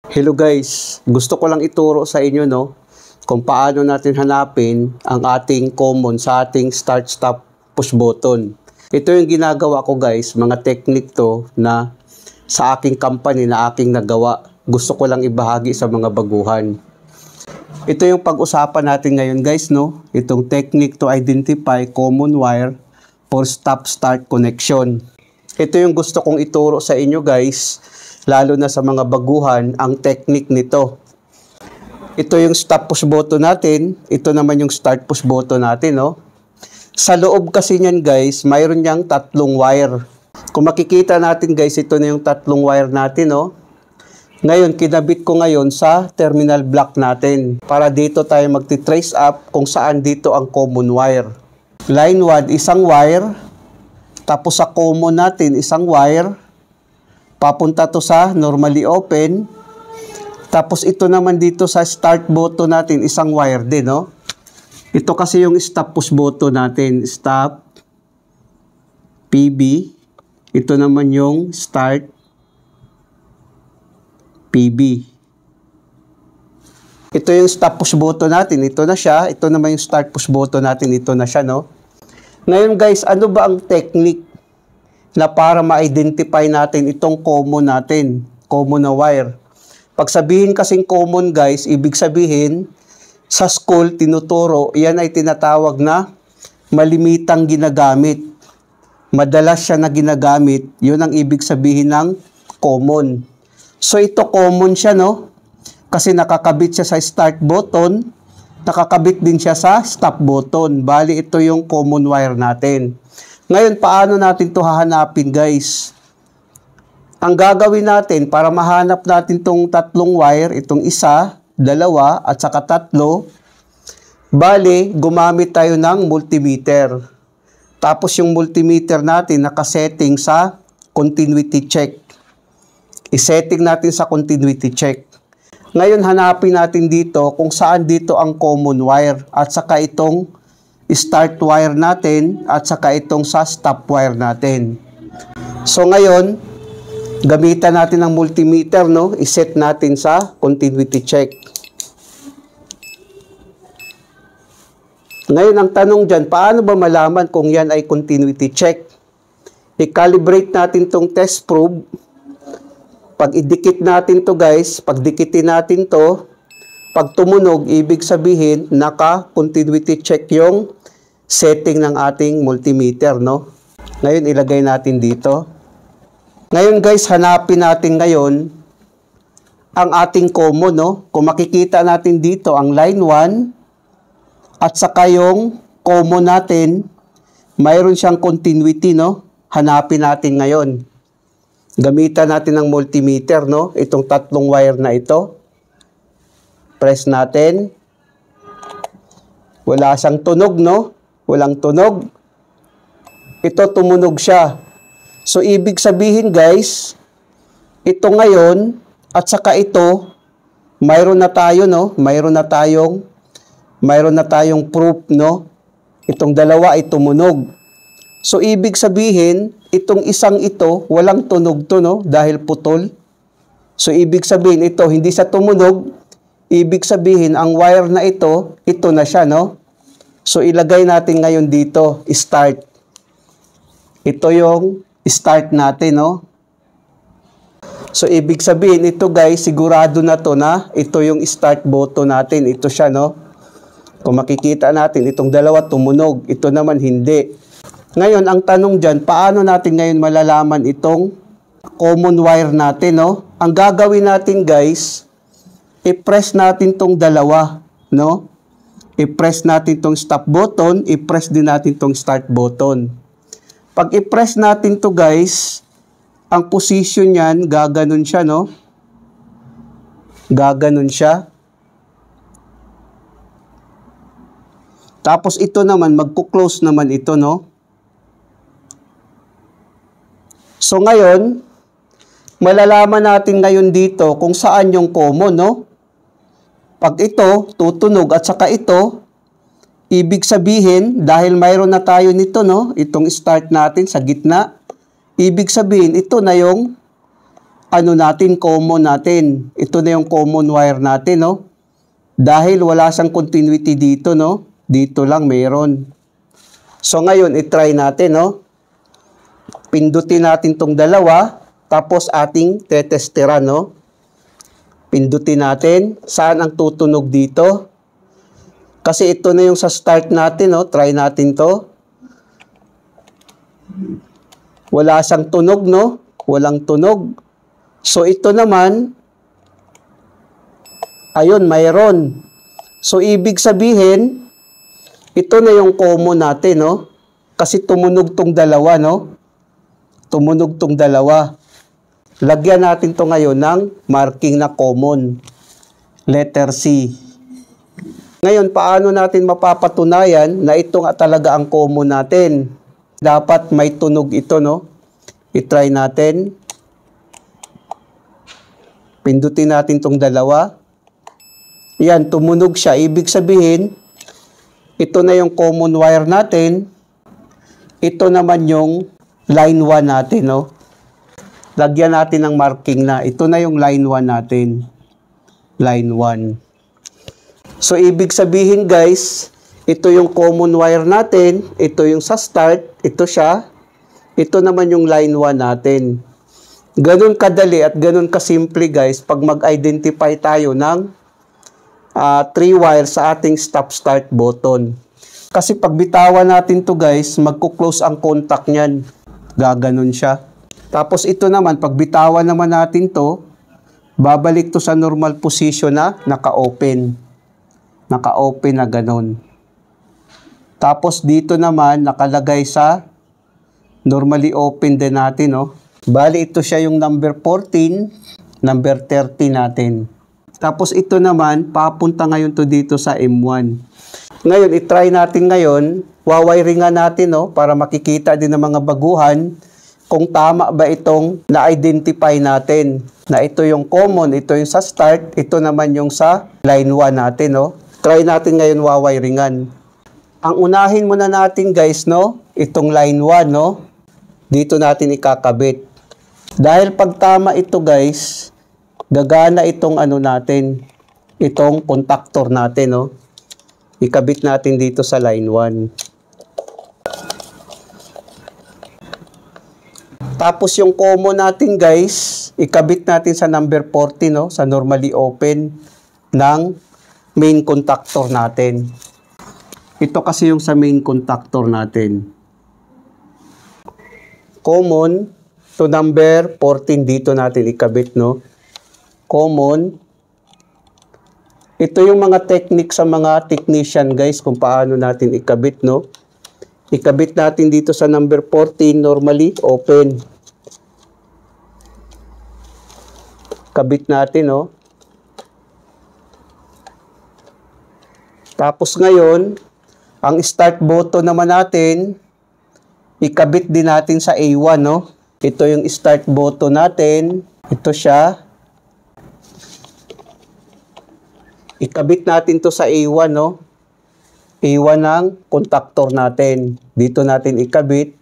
Hello guys, gusto ko lang ituro sa inyo kung paano natin hanapin ang ating common sa ating start stop push button. Ito yung ginagawa ko guys, mga technique to na sa aking company na aking nagawa. Gusto ko lang ibahagi sa mga baguhan. Ito yung pag-usapan natin ngayon guys, itong technique to identify common wire for stop start connection. Ito yung gusto kong ituro sa inyo guys, lalo na sa mga baguhan, ang technique nito. Ito yung stop push button natin, ito naman yung start push button natin, Sa loob kasi niyan guys, mayroon niyang tatlong wire. Kung makikita natin guys, ito na yung tatlong wire natin, Ngayon, kinabit ko ngayon sa terminal block natin para dito tayo magti-trace up kung saan dito ang common wire. Line 1, isang wire. Tapos sa common natin, isang wire. Papunta to sa normally open. Tapos ito naman dito sa start button natin, isang wire din, Ito kasi yung stop push button natin, stop PB. Ito naman yung start PB. Ito yung stop push button natin, ito na siya. Ito naman yung start push button natin, ito na siya, Ngayon guys, ano ba ang technique na para ma-identify natin itong common natin, common na wire? Pag sabihin kasing common guys, ibig sabihin, sa school, tinuturo, yan ay tinatawag na malimitang ginagamit. Madalas siya na ginagamit, yun ang ibig sabihin ng common. So ito common siya, Kasi nakakabit siya sa start button, nakakabit din siya sa stop button. Bali, ito yung common wire natin. Ngayon, paano natin ito hahanapin, guys? Ang gagawin natin para mahanap natin itong tatlong wire, itong isa, dalawa, at saka tatlo, bali, gumamit tayo ng multimeter. Tapos yung multimeter natin nakasetting sa continuity check. I-setting natin sa continuity check. Ngayon, hanapin natin dito kung saan dito ang common wire at saka itong start wire natin at saka itong sa stop wire natin. So ngayon, gamitan natin ang multimeter, I-set natin sa continuity check. Ngayon, ang tanong dyan, paano ba malaman kung yan ay continuity check? I-calibrate natin tong test probe. Pag idikit natin to guys, pag dikitin natin to, pag tumunog, ibig sabihin, naka-continuity check yung setting ng ating multimeter, Ngayon, ilagay natin dito. Ngayon guys, hanapin natin ngayon ang ating common, Kung makikita natin dito, ang line 1 at saka yung common natin, mayroon siyang continuity, Hanapin natin ngayon. Gamitan natin ng multimeter, Itong tatlong wire na ito. Press natin. Wala siyang tunog, Walang tunog. Ito, tumunog siya. So, ibig sabihin, guys, ito ngayon, at saka ito, mayroon na tayo, Mayroon na tayong proof, Itong dalawa ay tumunog. So, ibig sabihin, itong isang ito, walang tunog to, dahil putol. So, ibig sabihin, ito, hindi siya tumunog. Ibig sabihin, ang wire na ito na siya, So, ilagay natin ngayon dito, start. Ito yung start natin, So, ibig sabihin, ito guys, sigurado na to na ito yung start button natin. Ito siya, Kung makikita natin, itong dalawa tumunog. Ito naman hindi. Ngayon, ang tanong dyan, paano natin ngayon malalaman itong common wire natin, Ang gagawin natin, guys, i-press natin tong dalawa, I-press natin tong stop button, i-press din natin tong start button. Pag i-press natin to, guys, ang position niyan, gaganon siya, Gaganon siya. Tapos ito naman, magko-close naman ito, So ngayon, malalaman natin ngayon dito kung saan yung common, Pag ito, tutunog at saka ito, ibig sabihin, dahil mayroon na tayo nito, Itong start natin sa gitna, ibig sabihin, ito na yung ano natin, common natin. Ito na yung common wire natin, no? Dahil wala siyang continuity dito, no? Dito lang meron. So ngayon, i-try natin, no? Pindutin natin tong dalawa, tapos ating tetesteran, no? Pindutin natin. Saan ang tutunog dito? Kasi ito na yung sa start natin, no? Try natin to. Wala siyang tunog, no? Walang tunog. So ito naman, ayun, mayroon. So ibig sabihin, ito na yung common natin, no? Kasi tumunog tong dalawa, no? Tumunog tong dalawa. Lagyan natin to ngayon ng marking na common. Letter C. Ngayon, paano natin mapapatunayan na ito nga talaga ang common natin? Dapat may tunog ito, no? I-try natin. Pindutin natin tong dalawa. Yan, tumunog siya. Ibig sabihin, ito na yung common wire natin. Ito naman yung line 1 natin, no? Lagyan natin ng marking na. Ito na yung line 1 natin. Line 1. So, ibig sabihin, guys, ito yung common wire natin. Ito yung sa start. Ito siya. Ito naman yung line 1 natin. Ganun kadali at ganun kasimple, guys, pag mag-identify tayo ng 3 wire sa ating stop-start button. Kasi pag bitawan natin to, guys, magkuklose ang contact niyan. Gaganon siya. Tapos ito naman, pag bitawan naman natin to, babalik to sa normal position na naka-open. Naka-open na ganon. Tapos dito naman, nakalagay sa normally open din natin, no? Bali, ito siya yung number 14, number 30 natin. Tapos ito naman, papunta ngayon to dito sa M1. Ngayon, i-try natin ngayon, wawiringan natin, no? Para makikita din ng mga baguhan kung tama ba itong na-identify natin. Na ito yung common, ito yung sa start, ito naman yung sa line 1 natin, no? Try natin ngayon wawiringan. Ang unahin muna natin, guys, no? Itong line 1, no? Dito natin ikakabit. Dahil pag tama ito, guys, gagana itong ano natin, itong contactor natin, no? Ikabit natin dito sa line 1. Tapos yung common natin, guys, ikabit natin sa number 40, no? Sa normally open ng main contactor natin. Ito kasi yung sa main contactor natin. Common to number 14 dito natin ikabit, no? Common. Ito yung mga technique sa mga technician, guys, kung paano natin ikabit, no? Ikabit natin dito sa number 14, normally open. Kabit natin, no? Tapos ngayon, ang start button naman natin, ikabit din natin sa A1, no? Ito yung start button natin. Ito siya. Ikabit natin to sa A1, no? A1 ng contactor natin. Dito natin ikabit.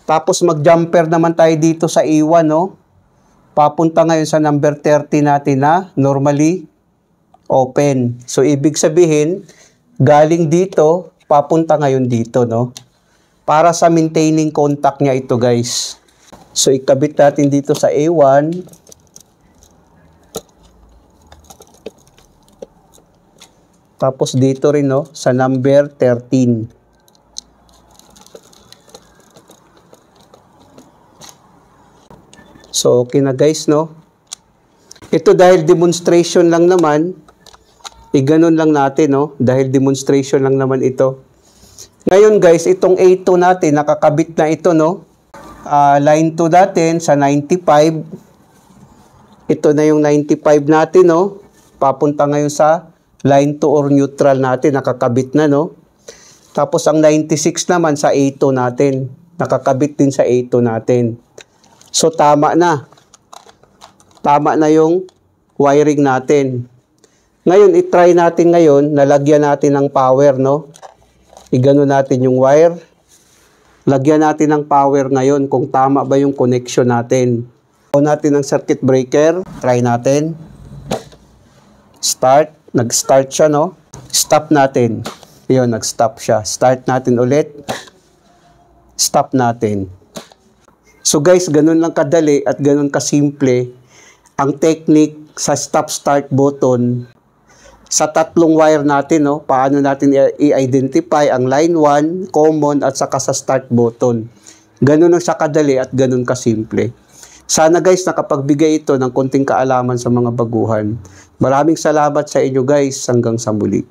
Tapos mag-jumper naman tayo dito sa A1, no? Papunta ngayon sa number 30 natin na normally open. So, ibig sabihin, galing dito, papunta ngayon dito, no? Para sa maintaining contact niya ito, guys. So, ikabit natin dito sa A1. Tapos dito rin, no? Sa number 13. So, okay na, guys, no? Ito dahil demonstration lang naman, ganun lang natin, no? Dahil demonstration lang naman ito. Ngayon, guys, itong A2 natin, nakakabit na ito, no? Line 2 natin sa 95. Ito na yung 95 natin, no? Papunta ngayon sa line 2 or neutral natin, nakakabit na, no? Tapos ang 96 naman sa A2 natin, nakakabit din sa A2 natin. So, tama na. Tama na yung wiring natin. Ngayon, i-try natin ngayon, nalagyan natin ng power, no? Igano natin yung wire. Lagyan natin ng power ngayon kung tama ba yung connection natin. On natin ng circuit breaker. Try natin. Start. Nag-start siya, no? Stop natin. Yun, nag-stop siya. Start natin ulit. Stop natin. So guys, ganun lang kadali at ganun kasimple ang technique sa stop-start button sa tatlong wire natin, no? Paano natin i-identify ang line 1, common, at saka sa start button. Ganun lang siya kadali at ganun kasimple. Sana guys, nakapagbigay ito ng konting kaalaman sa mga baguhan. Maraming salamat sa inyo guys. Hanggang sa muli.